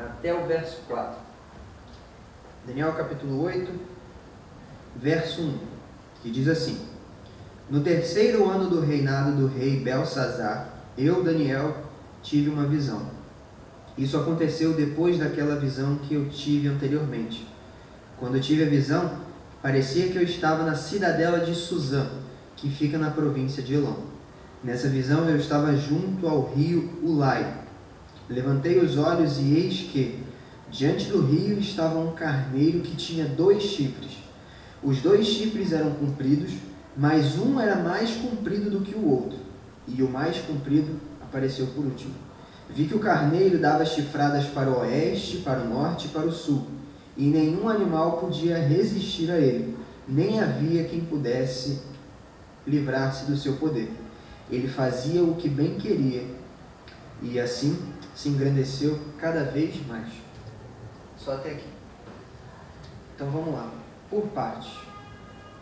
até o verso 4. Daniel capítulo 8, verso 1, que diz assim: No terceiro ano do reinado do rei Belsazar, eu, Daniel, tive uma visão. Isso aconteceu depois daquela visão que eu tive anteriormente. Quando eu tive a visão, parecia que eu estava na cidadela de Suzã, que fica na província de Elão. Nessa visão eu estava junto ao rio Ulai. Levantei os olhos e eis que, diante do rio, estava um carneiro que tinha 2 chifres. Os 2 chifres eram compridos, mas um era mais comprido do que o outro, e o mais comprido apareceu por último. Vi que o carneiro dava chifradas para o oeste, para o norte e para o sul, e nenhum animal podia resistir a ele, nem havia quem pudesse livrar-se do seu poder. Ele fazia o que bem queria, e assim se engrandeceu cada vez mais. Só até aqui. Então vamos lá, por partes.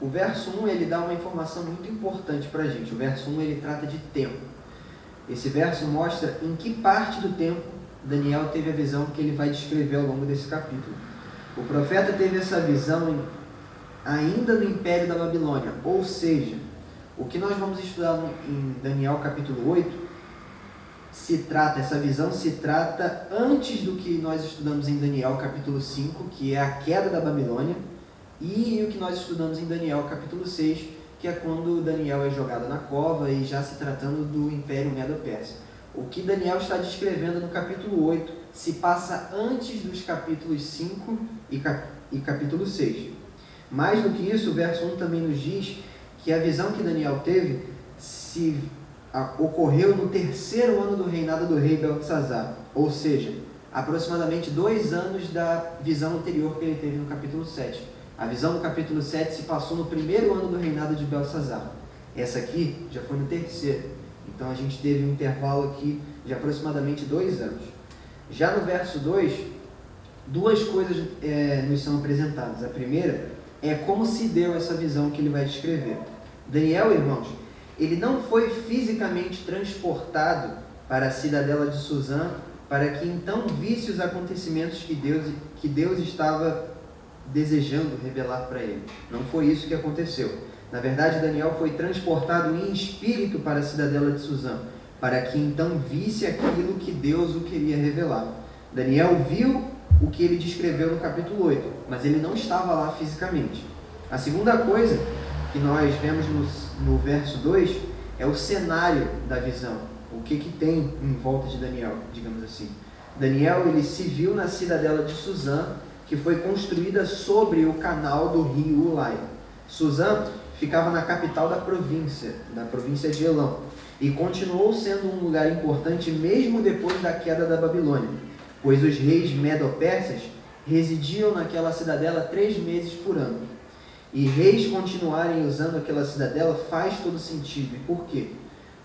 O verso 1 ele dá uma informação muito importante para a gente. O verso 1 ele trata de tempo. Esse verso mostra em que parte do tempo Daniel teve a visão que ele vai descrever ao longo desse capítulo. O profeta teve essa visão ainda no Império da Babilônia, ou seja, o que nós vamos estudar em Daniel capítulo 8, essa visão se trata antes do que nós estudamos em Daniel capítulo 5, que é a queda da Babilônia, e o que nós estudamos em Daniel capítulo 6, que é quando Daniel é jogado na cova e já se tratando do Império Medo-Persa. O que Daniel está descrevendo no capítulo 8 se passa antes dos capítulos 5 e capítulo 6. Mais do que isso, o verso 1 também nos diz que a visão que Daniel teve ocorreu no terceiro ano do reinado do rei Belsazar, ou seja, aproximadamente 2 anos da visão anterior que ele teve no capítulo 7. A visão do capítulo 7 se passou no primeiro ano do reinado de Belsazar. Essa aqui já foi no terceiro. Então a gente teve um intervalo aqui de aproximadamente 2 anos. Já no verso 2, 2 coisas nos são apresentadas. A primeira é como se deu essa visão que ele vai descrever. Daniel, irmãos, ele não foi fisicamente transportado para a cidadela de Suzã para que então visse os acontecimentos que Deus estava desejando revelar para ele. Não foi isso que aconteceu. Na verdade, Daniel foi transportado em espírito para a cidadela de Suzã, para que então visse aquilo que Deus o queria revelar. Daniel viu o que ele descreveu no capítulo 8, mas ele não estava lá fisicamente. A segunda coisa que nós vemos no verso 2 é o cenário da visão. O que tem em volta de Daniel, digamos assim. Daniel ele se viu na cidadela de Suzã, que foi construída sobre o canal do rio Ulai. Suzã ficava na capital da província de Elão, e continuou sendo um lugar importante mesmo depois da queda da Babilônia, pois os reis medo-persas residiam naquela cidadela 3 meses por ano. E reis continuarem usando aquela cidadela faz todo sentido. E por quê?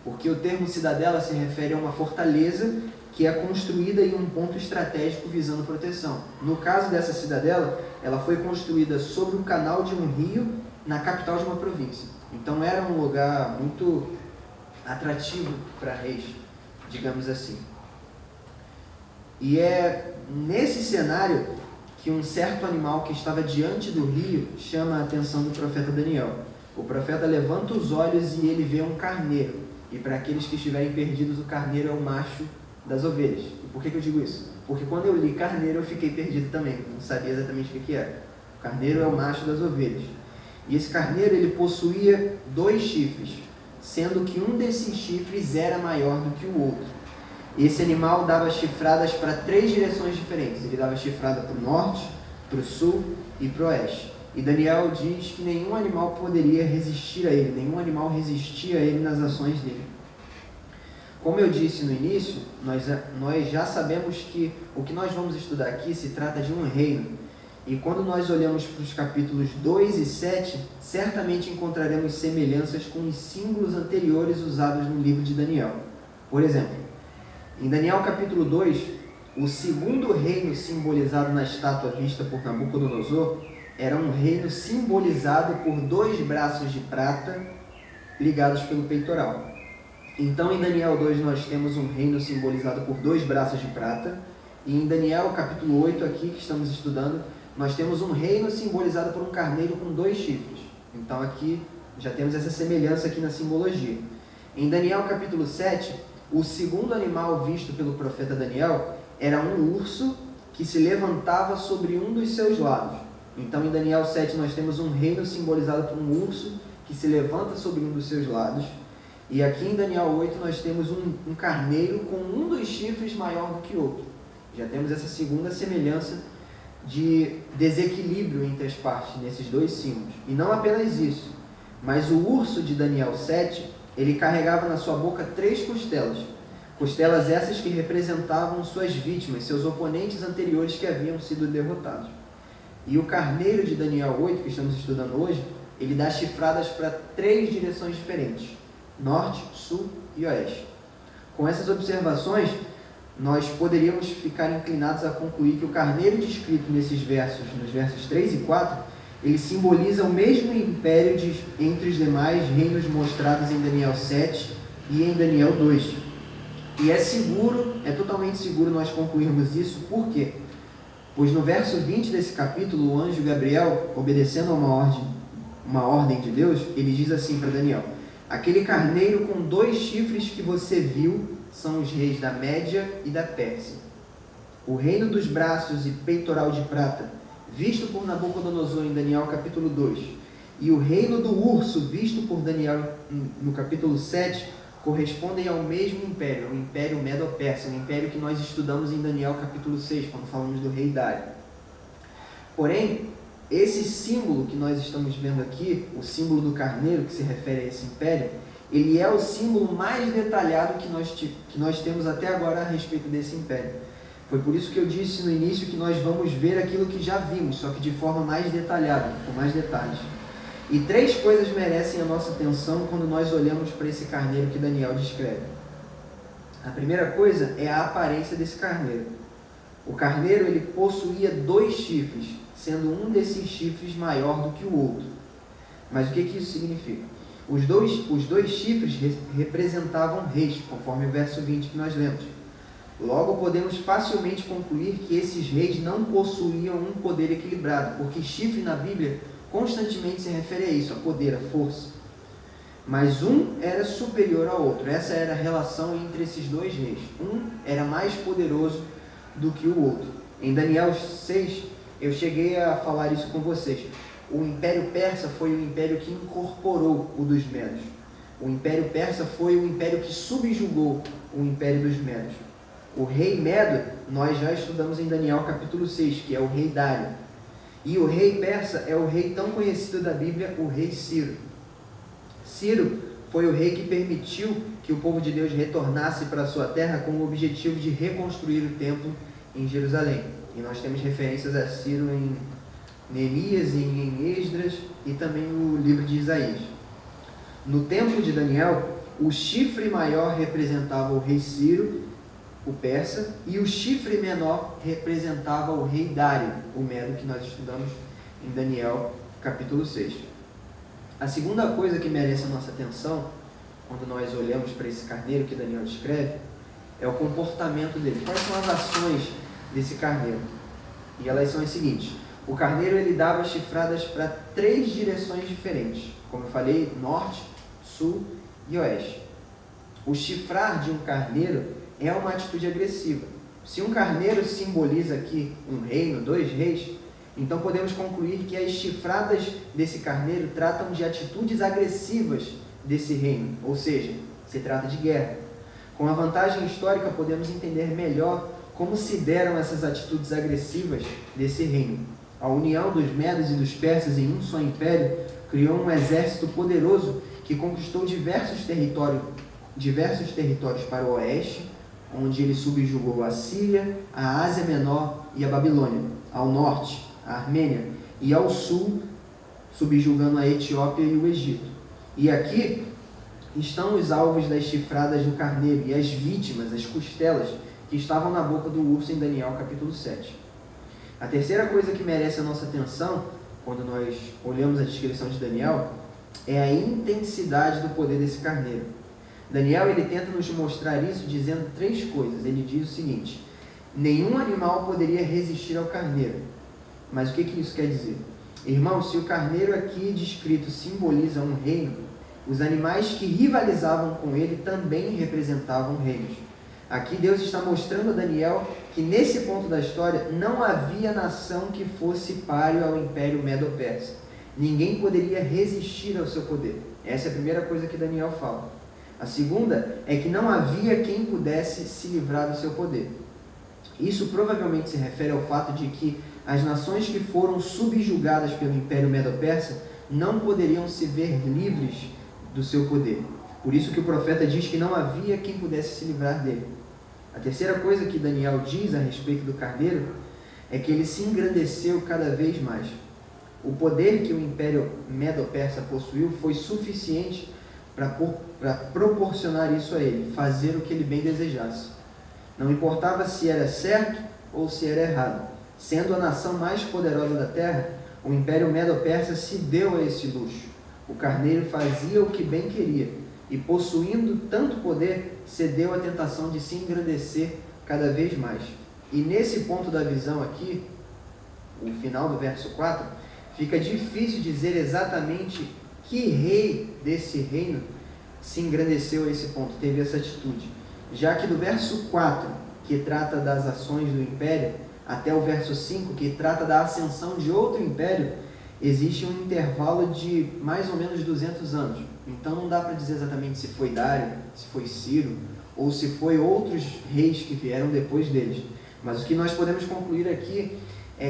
Porque o termo cidadela se refere a uma fortaleza que é construída em um ponto estratégico visando proteção. No caso dessa cidadela, ela foi construída sobre o canal de um rio na capital de uma província. Então era um lugar muito atrativo para reis, digamos assim. E é nesse cenário que um certo animal que estava diante do rio chama a atenção do profeta Daniel. O profeta levanta os olhos e ele vê um carneiro. E para aqueles que estiverem perdidos, o carneiro é o macho das ovelhas. E por que eu digo isso? Porque quando eu li carneiro, eu fiquei perdido também. Não sabia exatamente o que era. O carneiro é o macho das ovelhas. E esse carneiro, ele possuía 2 chifres, sendo que um desses chifres era maior do que o outro. Esse animal dava chifradas para 3 direções diferentes. Ele dava chifrada para o norte, para o sul e para o oeste. E Daniel diz que nenhum animal poderia resistir a ele, nenhum animal resistia a ele nas ações dele. Como eu disse no início, nós já sabemos que o que nós vamos estudar aqui se trata de um reino. E quando nós olhamos para os capítulos 2 e 7, certamente encontraremos semelhanças com os símbolos anteriores usados no livro de Daniel. Por exemplo, em Daniel capítulo 2, o segundo reino simbolizado na estátua vista por Nabucodonosor era um reino simbolizado por 2 braços de prata ligados pelo peitoral. Então, em Daniel 2, nós temos um reino simbolizado por 2 braços de prata, E em Daniel, capítulo 8, aqui que estamos estudando, nós temos um reino simbolizado por um carneiro com 2 chifres. Então aqui já temos essa semelhança aqui na simbologia. Em Daniel, capítulo 7, o segundo animal visto pelo profeta Daniel era um urso que se levantava sobre um dos seus lados. Então em Daniel 7 nós temos um reino simbolizado por um urso que se levanta sobre um dos seus lados. E aqui em Daniel 8 nós temos um carneiro com um dos chifres maior do que o outro. Já temos essa segunda semelhança de desequilíbrio entre as partes nesses 2 símbolos. E não apenas isso, mas o urso de Daniel 7, ele carregava na sua boca 3 costelas. Costelas essas que representavam suas vítimas, seus oponentes anteriores que haviam sido derrotados. E o carneiro de Daniel 8, que estamos estudando hoje, ele dá chifradas para 3 direções diferentes: norte, sul e oeste. Com essas observações, nós poderíamos ficar inclinados a concluir que o carneiro descrito nesses versos, nos versos 3 e 4, ele simboliza o mesmo império entre os demais reinos mostrados em Daniel 7 e em Daniel 2. E é totalmente seguro nós concluirmos isso, por quê? Pois no verso 20 desse capítulo, o anjo Gabriel, obedecendo a uma ordem de Deus, ele diz assim para Daniel: aquele carneiro com 2 chifres que você viu são os reis da Média e da Pérsia. O reino dos braços e peitoral de prata, visto por Nabucodonosor em Daniel capítulo 2, e o reino do urso, visto por Daniel no capítulo 7, correspondem ao mesmo império, o império Medo-Persa, o império que nós estudamos em Daniel capítulo 6, quando falamos do rei Dário. Porém, esse símbolo que nós estamos vendo aqui, o símbolo do carneiro, que se refere a esse império, ele é o símbolo mais detalhado que nós temos até agora a respeito desse império. Foi por isso que eu disse no início que nós vamos ver aquilo que já vimos, só que de forma mais detalhada, com mais detalhes. E 3 coisas merecem a nossa atenção quando nós olhamos para esse carneiro que Daniel descreve. A primeira coisa é a aparência desse carneiro. O carneiro ele possuía 2 chifres, sendo um desses chifres maior do que o outro. Mas o que isso significa? Os dois chifres representavam reis, conforme o verso 20 que nós lemos. Logo, podemos facilmente concluir que esses reis não possuíam um poder equilibrado, porque chifre na Bíblia constantemente se refere a isso, a poder, a força. Mas um era superior ao outro. Essa era a relação entre esses 2 reis. Um era mais poderoso do que o outro. Em Daniel 6, eu cheguei a falar isso com vocês. O Império Persa foi o império que incorporou o dos Medos. O Império Persa foi o império que subjugou o Império dos Medos. O rei Medo, nós já estudamos em Daniel capítulo 6, que é o rei Dário. E o rei persa é o rei tão conhecido da Bíblia, o rei Ciro. Ciro foi o rei que permitiu que o povo de Deus retornasse para a sua terra com o objetivo de reconstruir o templo em Jerusalém. E nós temos referências a Ciro em Neemias e em Esdras e também no livro de Isaías. No templo de Daniel, o chifre maior representava o rei Ciro, o persa, e o chifre menor representava o rei Dário, o Medo, que nós estudamos em Daniel capítulo 6. A segunda coisa que merece a nossa atenção, quando nós olhamos para esse carneiro que Daniel descreve, é o comportamento dele. Quais são as ações desse carneiro? E elas são as seguintes: o carneiro ele dava chifradas para 3 direções diferentes, como eu falei, norte, sul e oeste. O chifrar de um carneiro é uma atitude agressiva. Se um carneiro simboliza aqui um reino, 2 reis, então podemos concluir que as chifradas desse carneiro tratam de atitudes agressivas desse reino, ou seja, se trata de guerra. Com a vantagem histórica, podemos entender melhor como se deram essas atitudes agressivas desse reino. A união dos medos e dos persas em um só império criou um exército poderoso que conquistou diversos territórios para o oeste, onde ele subjugou a Síria, a Ásia Menor e a Babilônia, ao norte, a Armênia, e ao sul, subjugando a Etiópia e o Egito. E aqui estão os alvos das chifradas do carneiro e as vítimas, as costelas, que estavam na boca do urso em Daniel capítulo 7. A terceira coisa que merece a nossa atenção, quando nós olhamos a descrição de Daniel, é a intensidade do poder desse carneiro. Daniel ele tenta nos mostrar isso dizendo 3 coisas. Ele diz o seguinte: Nenhum animal poderia resistir ao carneiro. Mas o que isso quer dizer? Irmãos, se o carneiro aqui descrito simboliza um reino, os animais que rivalizavam com ele também representavam reinos. Aqui Deus está mostrando a Daniel que nesse ponto da história não havia nação que fosse páreo ao Império Medo-Persa. Ninguém poderia resistir ao seu poder. Essa é a primeira coisa que Daniel fala. A segunda é que não havia quem pudesse se livrar do seu poder. Isso provavelmente se refere ao fato de que as nações que foram subjugadas pelo Império Medo-Persa não poderiam se ver livres do seu poder. Por isso que o profeta diz que não havia quem pudesse se livrar dele. A terceira coisa que Daniel diz a respeito do carneiro é que ele se engrandeceu cada vez mais. O poder que o Império Medo-Persa possuiu foi suficiente para proporcionar isso a ele, fazer o que ele bem desejasse. Não importava se era certo ou se era errado. Sendo a nação mais poderosa da terra, o Império Medo-Persa se deu a esse luxo. O carneiro fazia o que bem queria e, possuindo tanto poder, cedeu à tentação de se engrandecer cada vez mais. E nesse ponto da visão aqui, o final do verso 4, fica difícil dizer exatamente que rei desse reino se engrandeceu a esse ponto, teve essa atitude. Já que do verso 4, que trata das ações do império, até o verso 5, que trata da ascensão de outro império, existe um intervalo de mais ou menos 200 anos. Então não dá para dizer exatamente se foi Dário, se foi Ciro, ou se foi outros reis que vieram depois deles. Mas o que nós podemos concluir aqui